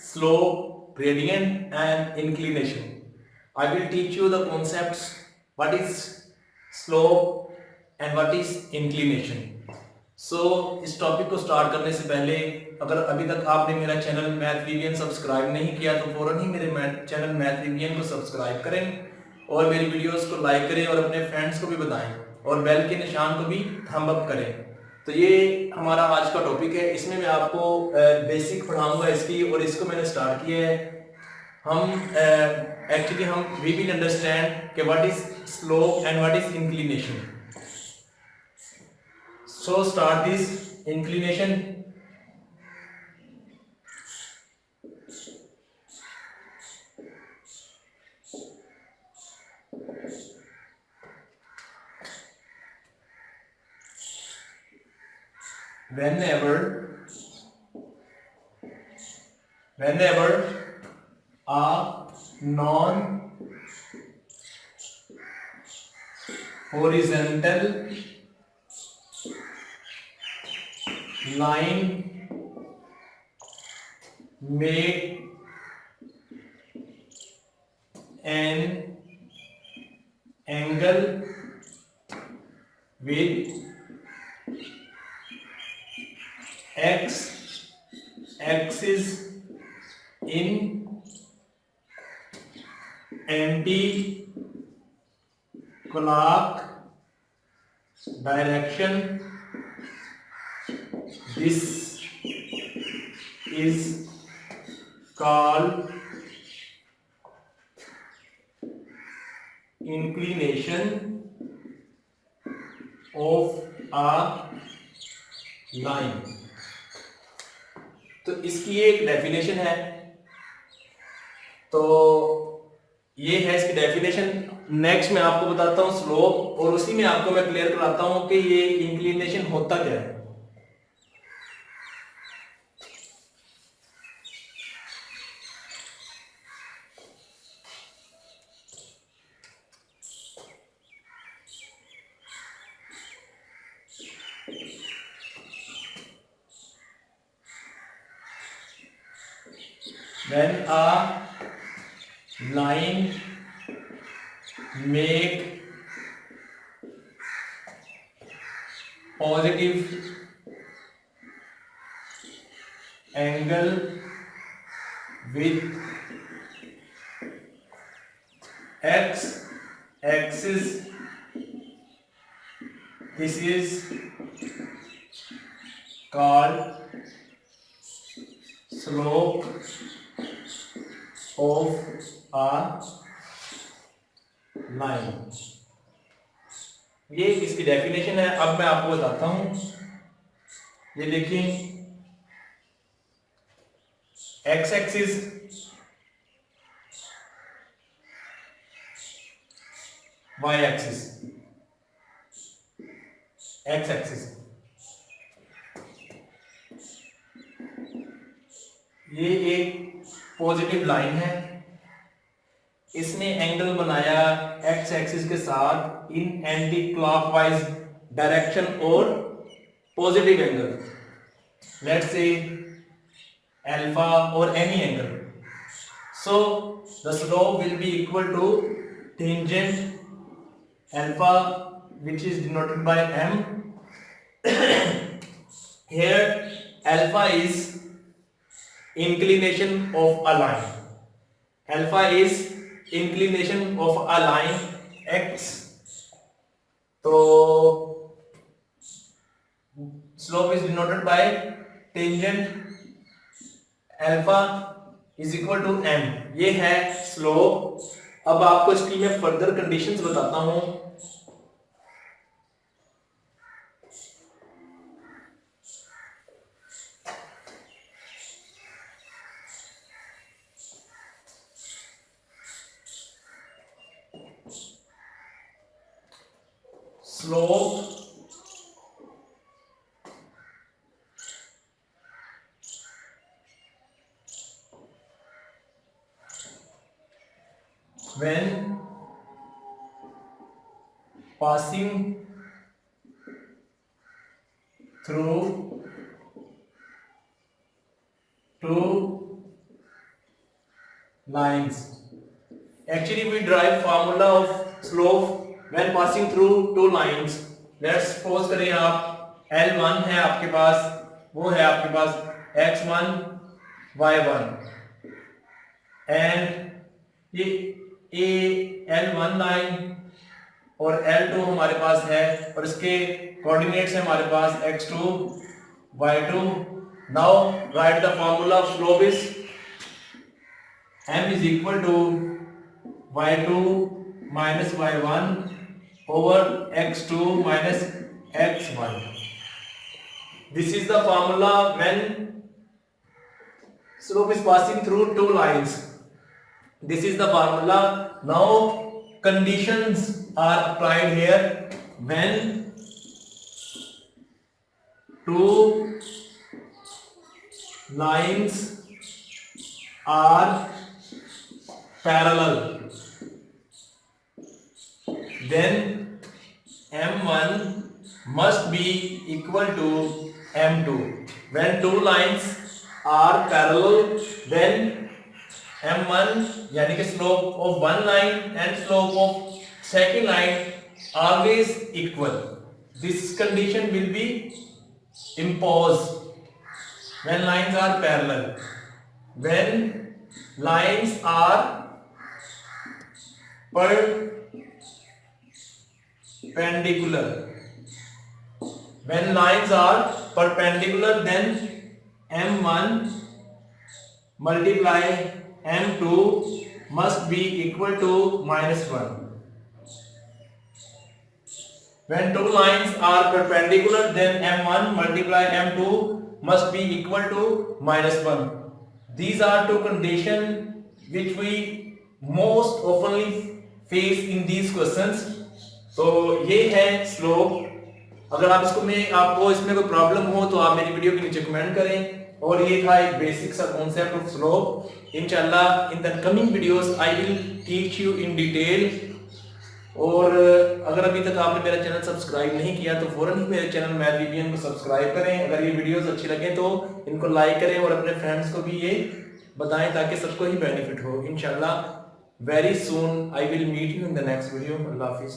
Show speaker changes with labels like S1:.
S1: slope, gradient and inclination. I will teach you the concepts what is slope and what is inclination. इस topic को start करने से पहले अगर अभी तक आपने मेरा चैनल मैथ रिवीजन सब्सक्राइब नहीं किया तो फौरन ही मेरे चैनल मैथ रिवीजन को सब्सक्राइब करें और मेरी वीडियोस को लाइक करें और अपने फ्रेंड्स को भी बताएं और बेल के निशान को भी थंब अप करें। तो ये हमारा आज का टॉपिक है, इसमें मैं आपको बेसिक पढ़ाऊंगा इसकी, और इसको मैंने स्टार्ट किया है। हम वी विल अंडरस्टैंड कि what is slope and what is inclination. So start this inclination. Whenever a non-horizontal line make an angle with x axis in anti-clock direction. This is called inclination of a line. तो इसकी एक definition है, तो ये है इसकी definition. Next मैं आपको बताता हूँ स्लोप, और उसी में आपको मैं क्लियर कराता हूँ कि ये इंक्लिनेशन होता क्या है। When a line make positive angle with x axis, this is called slope of a line. ये इसकी डेफिनेशन है। अब मैं आपको बताता हूं, ये देखिए X axis, Y axis, X axis, ये एक पॉजिटिव लाइन है। इसने एंगल बनाया एक्स एक्सिस के साथ इन एंटी क्लॉकवाइज डायरेक्शन और positive angle, let's say alpha और any angle. So the slope will be equal to tangent alpha which is denoted by m. Here alpha is inclination of a line. Alpha is inclination of a line x. तो slope is denoted by tangent alpha is equal to m. ये है slope। अब आपको इसकी मैं further conditions बताता हूं। slope when passing through two lines. Actually we derive formula of slope when passing through two lines. Let's suppose करें आप L1 है आपके पास, वो है आपके पास x1 y1 एंड ये L1 लाइन और L2 हमारे पास है और इसके कोऑर्डिनेट्स है हमारे पास x2 y2. Now right the formula of slope is m is equal to y2 minus y1 over x2 minus x1. This is the formula when slope is passing through two lines. This is the formula. Now conditions are applied here when two lines are parallel, then m1 must be equal to m2. When two lines are parallel, then m1 यानी कि slope of one line and slope of second line always equal. This condition will be imposed when lines are parallel. When lines are perpendicular, when lines are perpendicular, then m1 multiply m2 must be equal to -1. When two lines are perpendicular, then m1 multiply m2 must be equal to -1. These are two conditions which we most oftenly face in these questions. तो ये है slope. अगर आप आपको इसमें कोई problem हो तो आप मेरी वीडियो के नीचे कमेंट करें. और ये था एक बेसिक सा कॉन्सेप्ट ऑफ स्लोप. इंशाल्लाह in the coming videos I will teach you in detail. और अगर अभी तक आपने मेरा चैनल सब्सक्राइब नहीं किया तो फौरन ही मेरे चैनल मैथ वीबीएन को सब्सक्राइब करें. अगर ये वीडियोस अच्छी लगे तो इनको लाइक करें और अपने फ्रेंड्स को भी ये बताएं ताकि सबको ही बेनिफिट हो. इंशाल्लाह very soon I will meet you in the next video. अल्लाह हाफिज़.